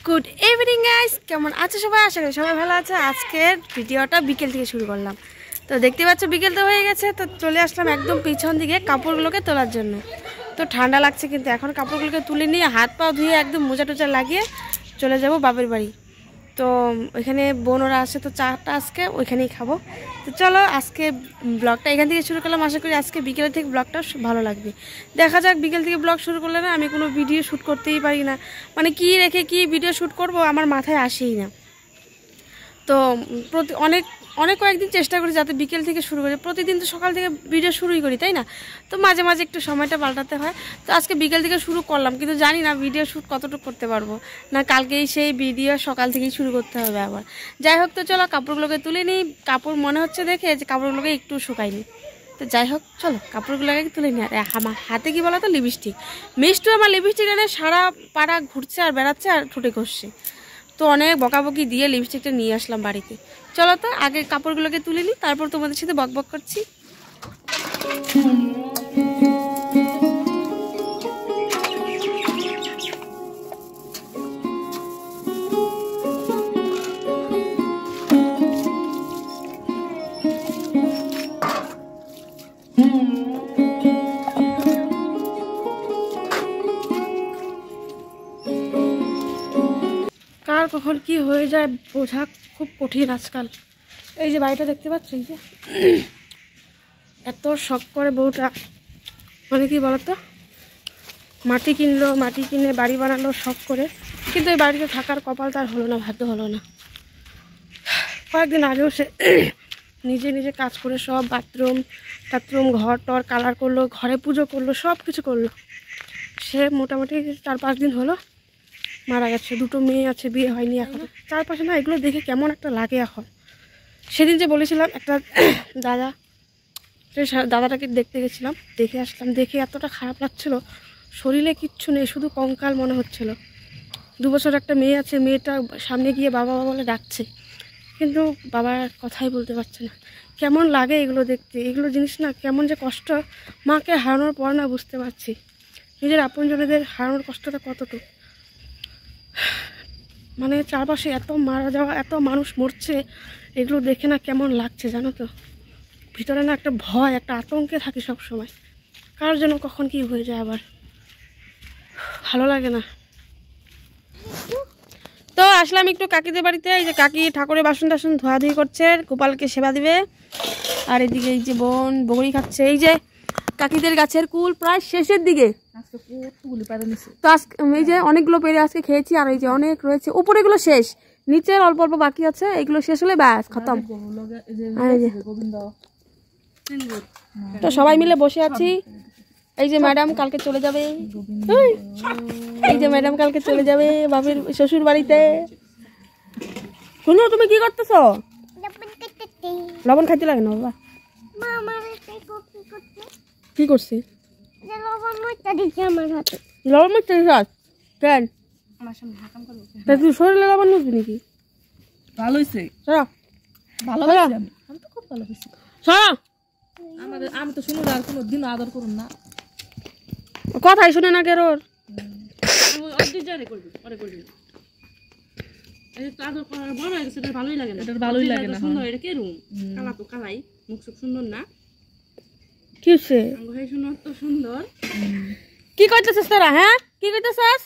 Good evening guys, কেমন আছো সবাই? আশা করি সবাই ভালো আছে। আজকের ভিডিওটা বিকেল থেকে শুরু করলাম। তো দেখতে পাচ্ছ বিকেল তো হয়ে গেছে, তো চলে আসলাম একদম পিছন দিকে কাপড়গুলোকে তোলার জন্য। তো ঠান্ডা লাগছে, কিন্তু এখন কাপড়গুলোকে তুলে নিয়ে হাত পা ধুয়ে একদম মোজা টোজা লাগিয়ে চলে যাব বাপের বাড়ি। তো ওইখানে বোনরা আসে, তো চাটা আজকে ওইখানেই খাবো। তো চলো আজকে ব্লগটা এখান থেকে শুরু করলাম। আশা করি আজকে বিকেল থেকে ব্লগটা ভালো লাগবে। দেখা যাক, বিকেল থেকে ব্লগ শুরু করলে না আমি কোনো ভিডিও শ্যুট করতেই পারি না, মানে কি রেখে কি ভিডিও শ্যুট করব আমার মাথায় আসেই না। তো অনেক কয়েকদিন চেষ্টা করি যাতে বিকেল থেকে শুরু করি, প্রতিদিন তো সকাল থেকে ভিডিও শুরুই করি, তাই না? তো মাঝে মাঝে একটু সময়টা পাল্টাতে হয়। তো আজকে বিকেল থেকে শুরু করলাম, কিন্তু জানি না ভিডিও শ্যুট কতটুকু করতে পারবো না। কালকেই সেই ভিডিও সকাল থেকেই শুরু করতে হবে আবার। যাই হোক, তো চলো কাপড়গুলোকে তুলে নিই। কাপড় মনে হচ্ছে দেখে যে কাপড়গুলোকে একটু শুকাইনি। তো যাই হোক, চলো কাপড়গুলোকে তুলে নিই। আর আমার হাতে কি বলো তো, লিপস্টিক। মিষ্টি আমার লিপস্টিক এনে সারা পাড়া ঘুরছে আর বেড়াচ্ছে আর ঠোঁটে করছে। তো অনেক বকাবকি দিয়ে লিপস্টিকটা নিয়ে আসলাম বাড়িতে। চলো তো আগে কাপড়গুলোকে তুলে নিই, তারপর তোমাদের সাথে বকবক করছি। কার কখন কি হয়ে যায় বোঝা খুব কঠিন আজকাল। এই যে বাড়িটা দেখতে পাচ্ছ, এই যে এত শখ করে বউটা, মানে কি বলতো, মাটি কিনলো, মাটি কিনে বাড়ি বানালো শখ করে, কিন্তু এই বাড়িতে থাকার কপাল তার হলো না, ভাগ্য হলো না। কয়েকদিন আগেও সে নিজে নিজে কাজ করে সব বাথরুম ঘর টর কালার করলো, ঘরে পুজো করলো, সব কিছু করলো। সে মোটামুটি 4-5 দিন হলো মারা গেছে। 2টো মেয়ে আছে, বিয়ে হয়নি এখন। চারপাশে না এগুলো দেখে কেমন একটা লাগে এখন। সেদিন যে বলেছিলাম একটা দাদাটাকে দেখতে গেছিলাম, দেখে আসলাম, দেখে এতটা খারাপ লাগছিল। শরীরে কিচ্ছু নেই, শুধু কঙ্কাল মনে হচ্ছিল। 2 বছর একটা মেয়ে আছে, মেয়েটা সামনে গিয়ে বাবা বাবা বলে ডাকছে, কিন্তু বাবার কথাই বলতে পারছে না। কেমন লাগে এগুলো দেখতে, এগুলো জিনিস না কেমন যে কষ্ট। মাকে হারানোর পর না বুঝতে পারছি নিজের আপনজনেদের হারানোর কষ্টটা কতটুকু। মানে চারপাশে এত মারা যাওয়া, এত মানুষ মরছে, এগুলো দেখে না কেমন লাগছে জানো তো। ভিতরে না একটা ভয়, একটা আতঙ্কে থাকি সব সময়, কার যেন কখন কি হয়ে যায় আবার, ভালো লাগে না। তো আসলাম একটু কাকিদের বাড়িতে। এই যে কাকি ঠাকুরের বাসন টাসন ধোয়াধুয়ি করছে, গোপালকে সেবা দিবে। আর এদিকে এই যে বোন বগড়ি খাচ্ছে। এই যে কাকিদের গাছের কুল প্রায় শেষের দিকে, তো আজকে এই যে অনেকগুলো পেরে আজকে খেয়েছি। আর এই যে অনেক রয়েছে, উপরে এগুলো শেষ, নিচের অল্প অল্প বাকি আছে, এগুলো শেষ হলে ব্যাস খতম। তো সবাই মিলে বসে আছি। এই যে ম্যাডাম কালকে চলে যাবে, এই যে ম্যাডাম কালকে চলে যাবে বাপের শ্বশুর বাড়িতে। শুনো, তুমি কি করতেছো? লবণ খাইতে লাগে না বাবা? কি করছি? লবণ মিষ্টি কেন? তুই শরীরে লবণ মিশবি নাকি? ভালো হয়েছে, আমি তো শুনুন আর কোনোদিন আদর করুন না, কথাই শুনে না কেন? ভালোই লাগে না। কি করতেছিস তোরা? হ্যাঁ, কি করতেছিস?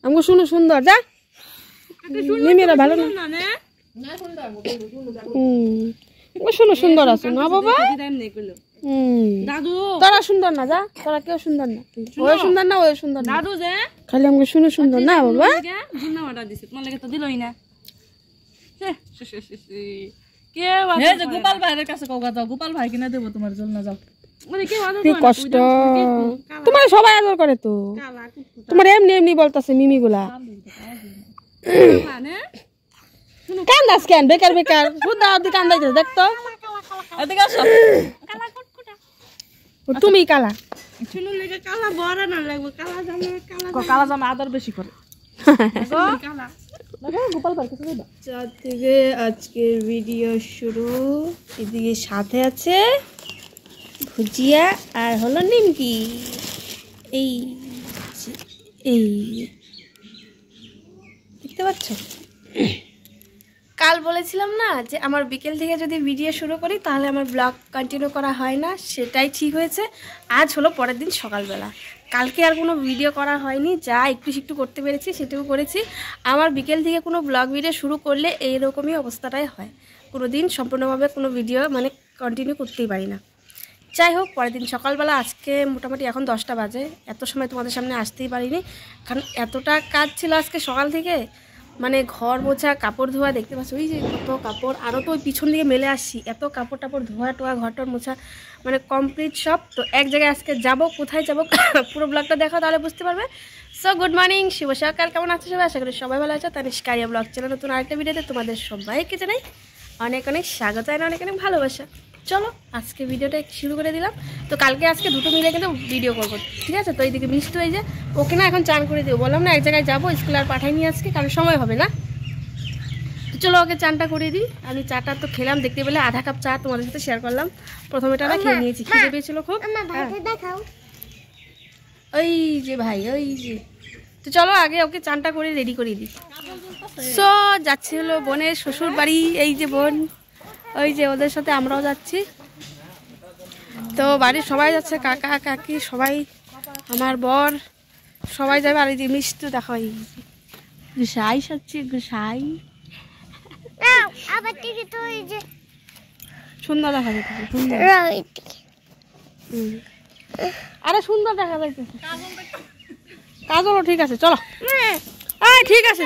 আমাকে শুনো সুন্দর, যা মিমিরা ভালো না। শুনো সুন্দর আছে না বাবা? তোরা সুন্দর না, যা, তোরা কেউ সুন্দর না, ওই সুন্দর না, ওই সুন্দর না, খালি আমাকে শুনো সুন্দর না বাবা। গোপাল ভাইয়ের কাছে গোপাল ভাই কিনা দেবো তোমার জন্য, যাও। কি কষ্ট, তোমার সবাই আদর করে তো, তোমার এমনি এমনি বলতেছে মিমি গুলা। কান্দাস কেন বেকার বেকার? কান্দাইতে দেখতো, তুমি কালা কালা জামা আদর বেশি করে। থেকে আজকের ভিডিও শুরু। এদিকে সাথে আছে ভুজিয়া আর হলো নিমকি। এই এই দেখতে পাচ্ছ? কাল বলেছিলাম না যে আমার বিকেল থেকে যদি ভিডিও শুরু করি তাহলে আমার ব্লগ কন্টিনিউ করা হয় না, সেটাই ঠিক হয়েছে। আজ হলো পরের দিন সকালবেলা। কালকে আর কোনো ভিডিও করা হয়নি, যা একটু করতে পেরেছি সেটুকু করেছি। আমার বিকেল থেকে কোনো ব্লগ ভিডিও শুরু করলে এইরকমই অবস্থাটাই হয়, কোনো দিন সম্পূর্ণভাবে কোনো ভিডিও মানে কন্টিনিউ করতেই পারি না। যাই হোক, পরের দিন সকালবেলা আজকে মোটামুটি এখন 10টা বাজে, এত সময় তোমাদের সামনে আসতেই পারিনি কারণ এতটা কাজ ছিল আজকে সকাল থেকে। মানে ঘর মোছা, কাপড় ধোয়া, দেখতে পাচ্ছ ওই যে কত কাপড়, আরও তো ওই পিছন দিকে মেলে আসছি, এত কাপড় টাপড় ধোয়া টোয়া, ঘরটর মোছা, মানে কমপ্লিট সব। তো এক জায়গায় আজকে যাব, কোথায় যাব পুরো ব্লগটা দেখো তাহলে বুঝতে পারবে। সো গুড মর্নিং, শুভ সকাল, কেমন আছো সবাই? আশা করি সবাই ভালো আছে। তানিষ্কা আরিয়া ব্লগ চ্যানেল নতুন আরেকটা ভিডিওতে তোমাদের সবাইকে জানাই অনেক অনেক স্বাগত আর অনেক অনেক ভালোবাসা। চলো আজকে ভিডিওটা শুরু করে দিলাম। তো কালকে আজকে দুটো মিলে কিন্তু ভিডিও করবো, ঠিক আছে? তো এইদিকে মিষ্টি হয়ে যায়, ওকে না এখন চান করে দেবো, বললাম না এক জায়গায় যাবো, স্কুলে আর পাঠাইনি আজকে কারণ সময় হবে না। তো চলো ওকে চানটা করে দিই। আমি চাটা তো খেলাম, দেখতে পেলে আধা কাপ চা তোমাদের সাথে শেয়ার করলাম। প্রথমে টানা খেয়ে নিয়েছি, খিদে পেয়েছিল খুব। ওই যে ভাই, ওই যে। তো চলো আগে ওকে চানটা করে রেডি করে দিই। সো যাচ্ছি হলো বোনের শ্বশুর বাড়ি, এই যে বোন, ওই যে ওদের সাথে আমরাও যাচ্ছি। তো বাড়ির সবাই যাচ্ছে, কাকা কাকি সবাই, আমার বর সবাই যাবে। আর এই যে মিষ্টি দেখো, এই গুসাই সাচ্ছি, গুসাই সুন্দর দেখা যাচ্ছে, সুন্দর। আরে সুন্দর দেখা যাচ্ছে, কাজলও ঠিক আছে, চলো। ঠিক আছে,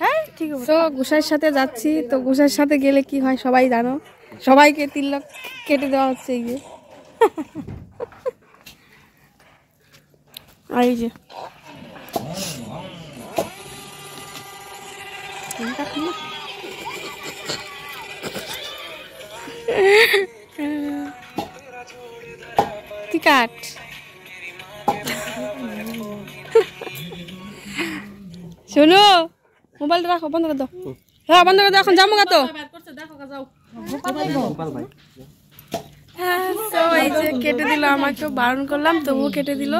হ্যাঁ ঠিক আছে। তো গোসাইয়ের সাথে যাচ্ছি। তো গোসাইয়ের সাথে গেলে কি হয় সবাই জানো, সবাইকে তিলক কেটে দেওয়া হচ্ছে। এই যে আর এই যে কাট শোনো, মোবাইলটা রাখো, বন্ধ করে দাও। হ্যাঁ বন্ধ করে দাও, এখন যাবো গা। তো হ্যাঁ, তো এই যে কেটে দিল, আমাকেও বারণ করলাম তবুও কেটে দিল।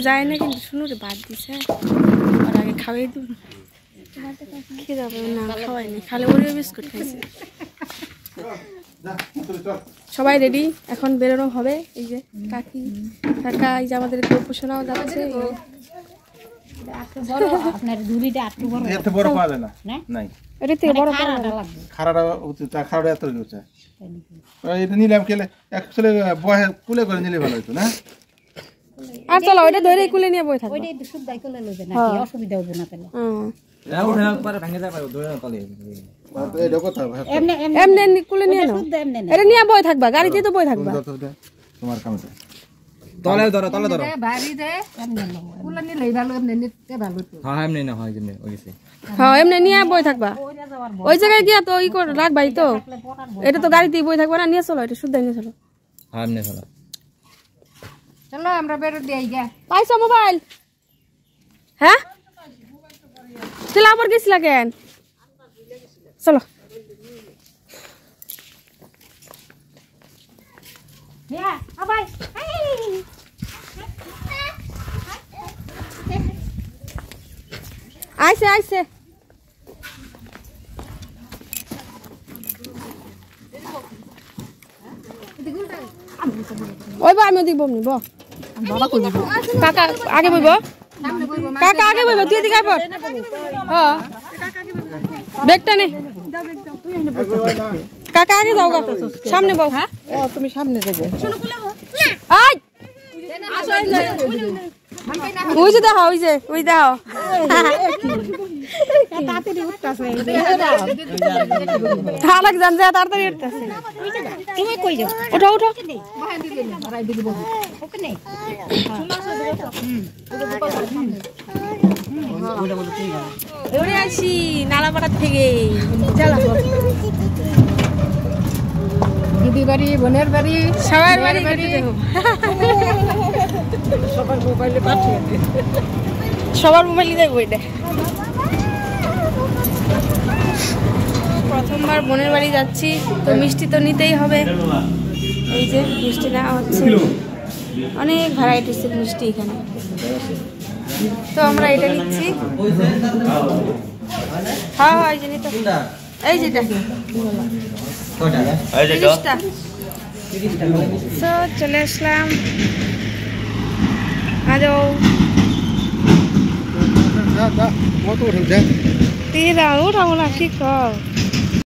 যায় না কিন্তু, শুনো রে, বাদ দিছে। আর আগে খাওয়াই দিব, খেয়ে যাবে না, খাওয়াইনি, খালি ওরিও বিস্কুট খাইছে। সবাই রেডি, এখন বেরোনো হবে। এই যে কাকি কাকা, এই যে আমাদের গোপোষণাও যাচ্ছে। আর চলো ওইটা ধরে কুলে নিয়ে বই থাকবে, অসুবিধা হবে না। এমনি কুলে নিয়ে নাও, এটা নিয়ে বই থাকবা, গাড়িতে তো বই থাকবা। তোমার কাম তলে ধরো, তলে ধরো, বাড়ি দে এমনি কুলে নিলেই ভালো, এমনি নিতে ভালো তো। হ্যাঁ এমনি না হয়, এমনি ওইছে। হ্যাঁ এমনি নিয়ে বই থাকবা, ওই জায়গায় গিয়া তো ই কর রাখবাই তো। এটা তো গাড়িতে বই থাকবা না, নিয়ে চলো, এটা শুদ্ধ নিয়ে চলো। হ্যাঁ এমনি চলো, চলো আমরা বের দেই গা। পাইছো মোবাইল? হ্যাঁ চলো, আবার গেছিলা কেন? চলো আইসে আইসে। ওই বা আমি ওদিক বমনি ব কাকা আগে বইব, কাকা আগে বইব, তুই এদিকে আয় পড়। হ্যাঁ ব্যাগটা নে, কাকা আগে যাও, সামনে বউ। হ্যাঁ তুমি সামনে যাবে। ওই যে দেখো, ওই যে ওই দেখো, তাড়াতাড়ি উঠতেছে। ওঠো ওঠো, আসি নালাপাড়ার থেকে। দিদি বাড়ি, বোনের বাড়ি, সবার বাড়ি বাড়ি, সবার মোবাইলে পাঠিয়ে, সবার মোবাইলে দেখবো। এটা প্রথমবার বোনের বাড়ি যাচ্ছি, তো মিষ্টি তো নিতেই হবে। এই যে মিষ্টি নেওয়া হচ্ছে, অনেক ভ্যারাইটিসের মিষ্টি এখানে। তো আমরা এটা নিচ্ছি। হ্যাঁ হ্যাঁ, এই যে নিতে, এই যেটা 30টা। তো চলে আসলাম, আজও উঠাবো না, ঠিক কর।